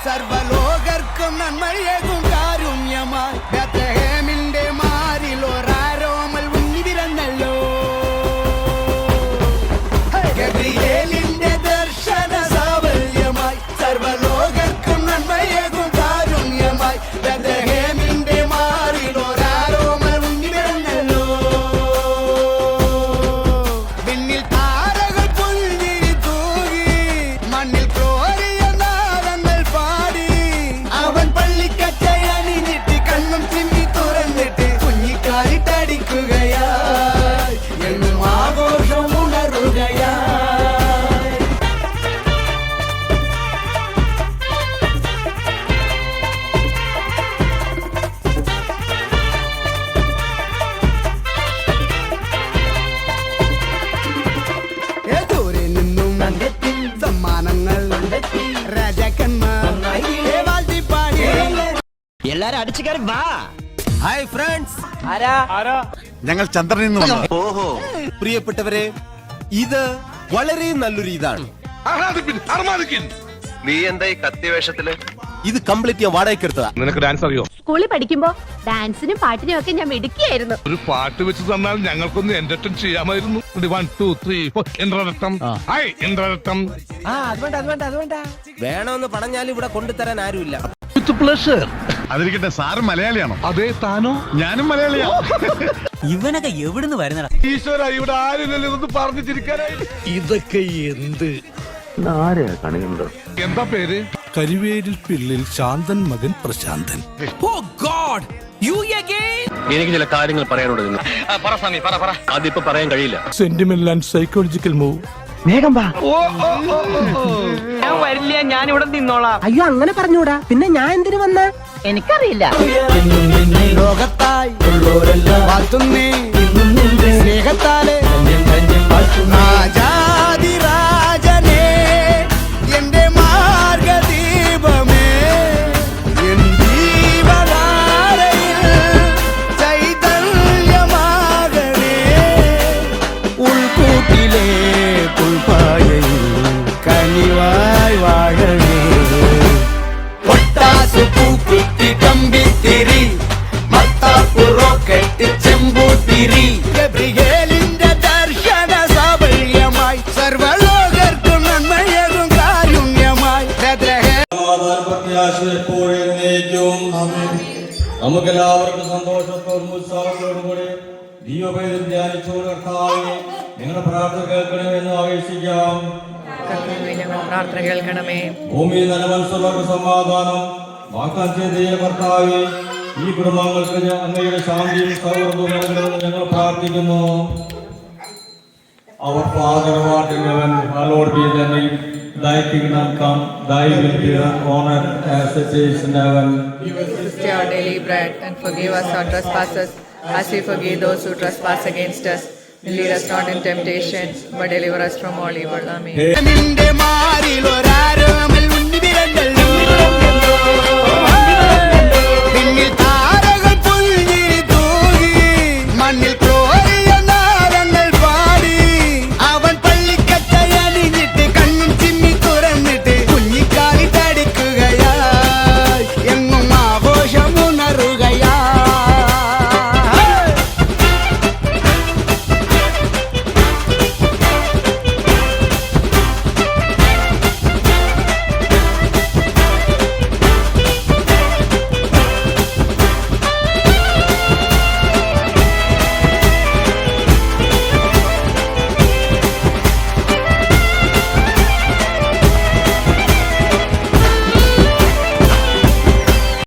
സർവലോകർക്കും നന്മയേകും കാരുണ്യമായി ബേത്ലഹേമിന്റെ മാറിൽ ഒരാരോമൽ ഉണ്ണി പിറന്നല്ലോ. ഗബ്രിയേലിന്റെ ദർശന സാഫല്യമായി സർവലോകർക്കും നന്മയേകും കാരുണ്യമായി ബേത്ലഹേമിന്റെ മാറിൽ ഒരാരോമൽ ഉണ്ണി പിറന്നല്ലോ. വിണ്ണിൽ താരകൾ പുൽകിരി തൂകി മണ്ണിൽ ക്രോരിയ നാദങ്ങൾ പാടി അവൻ പള്ളിക്കച്ചയണിഞ്ഞിട്ട് കണ്ണും ചിമ്മി തുറന്നിട്ട് കുഞ്ഞിക്കാലിട്ടടിക്കുകയായി എന്നും ആഘോഷം ഉണരുകയായി. ദൂരെ നിന്നും സമ്മാനങ്ങൾ രാജാക്കന്മാർ പാടി എല്ലാരും അടിച്ചു കയറി വാ. ഹായ് ഫ്രണ്ട്സ്, ഞങ്ങൾ ചന്ദ്രനിൽ നിന്ന് വന്നു. ഓഹോ പ്രിയപ്പെട്ടവരെ, ഇത് വളരെ നല്ലൊരു ഇതാണ്. നീ എന്താ ഈ കത്തിവേഷത്തില്? ഇത് കംപ്ലീറ്റ് ഞാൻ വാടകയ്ക്കെടുത്തതാ. നിനക്ക് ഡാൻസ് അറിയോ? സ്കൂളിൽ പഠിക്കുമ്പോ ഡാൻസിനും പാട്ടിനും ഒക്കെ ഞാൻ മിടുക്കിയായിരുന്നു. ഒരു പാട്ട് വെച്ച് തന്നാൽ ഞങ്ങൾക്കൊന്ന് എന്റർടൈൻ ചെയ്യാമായിരുന്നു. 1 2 3 4 ഇന്ദ്രരത്തം. ഹായ് ഇന്ദ്രരത്തം. വേണമെന്ന് പറഞ്ഞാൽ ഇവിടെ കൊണ്ടുതരാൻ ആരുമില്ല. അതിരിക്കട്ടെ, സാറ് മലയാളിയാണോ? അതെ, താനോ? ഞാനും മലയാളിയാ. ഇവനൊക്കെ എവിടുന്ന് വരുന്നടാ? ഈശ്വര, ഇവിടെ ആരില്ലല്ലോ ഇതൊന്ന് പറഞ്ഞു ചിരിക്കാനായി. ഇതൊക്കെ എന്ത്? എന്താ പേര്? കരിവേരിൽ പിള്ളിൽ ശാന്തൻ മകൻ പ്രശാന്തൻ. എനിക്ക് ചില കാര്യങ്ങൾ പറയാനുണ്ട്. അതിപ്പോ പറയാൻ കഴിയില്ല. Sentimental and psychological move. വേഗം വാ. ഞാൻ വരില്ല, ഞാൻ ഇവിടെ നിന്നോളാം. അയ്യോ, അങ്ങനെ പറഞ്ഞൂടാ. പിന്നെ ഞാൻ എന്തിനു വന്ന? എനിക്കറിയില്ല. ലോകത്തായി വാഴ്ത്തുന്നേ സ്നേഹത്താലെ രാജാതിരാജനേ എന്റെ മാർഗദീപമേ എൻ ജീവധാരയിൽ ചൈതന്യമാകണേ ഉൾക്കൂട്ടിലെ പുൽപ്പായയിൽ കനിവായി വാഴണേ പൊട്ടാസു പൂക്കുത്തി കമ്പിത്തിരി മത്താപ്പു റോക്കറ്റ് ചെമ്പൂത്തിരി ഗബ്രിയേലിന്റെ ദർശന സാഫല്യമായി സർവലോകർക്കും നന്മയേകും കാരുണ്യമായി നമുക്കെല്ലാവർക്കും സന്തോഷത്തോടും ഉത്സാഹത്തോടും കൂടി ദൈവവേദം ധ്യാനിച്ചുകൊണ്ട് കർത്താവേ നിങ്ങളുടെ പ്രാർത്ഥന കേൾക്കണമെന്ന് ആവേശിക്കാം. പ്രാർത്ഥന കേൾക്കണമേ. ഭൂമിയിൽ നല്ല മനസ്സുള്ളവർക്ക് സമാധാനം വാഗ്ദാനം ചെയ്ത കർത്താവേ, ഈ കുടുംബങ്ങൾക്ക് അങ്ങയുടെ ശാന്തിയും സൗഹൃദവും നൽകണമെന്ന് ഞങ്ങൾ പ്രാർത്ഥിക്കുന്നു. Our Father who art in heaven, hallowed be thy name. Thy kingdom come, thy will be done on earth as it is in heaven. Give us this day our daily bread, and forgive us our trespasses, as we forgive those who trespass against us. And lead us not in temptation, but deliver us from all evil. Amen. നിന്റെ മാറിൽ ഒരാ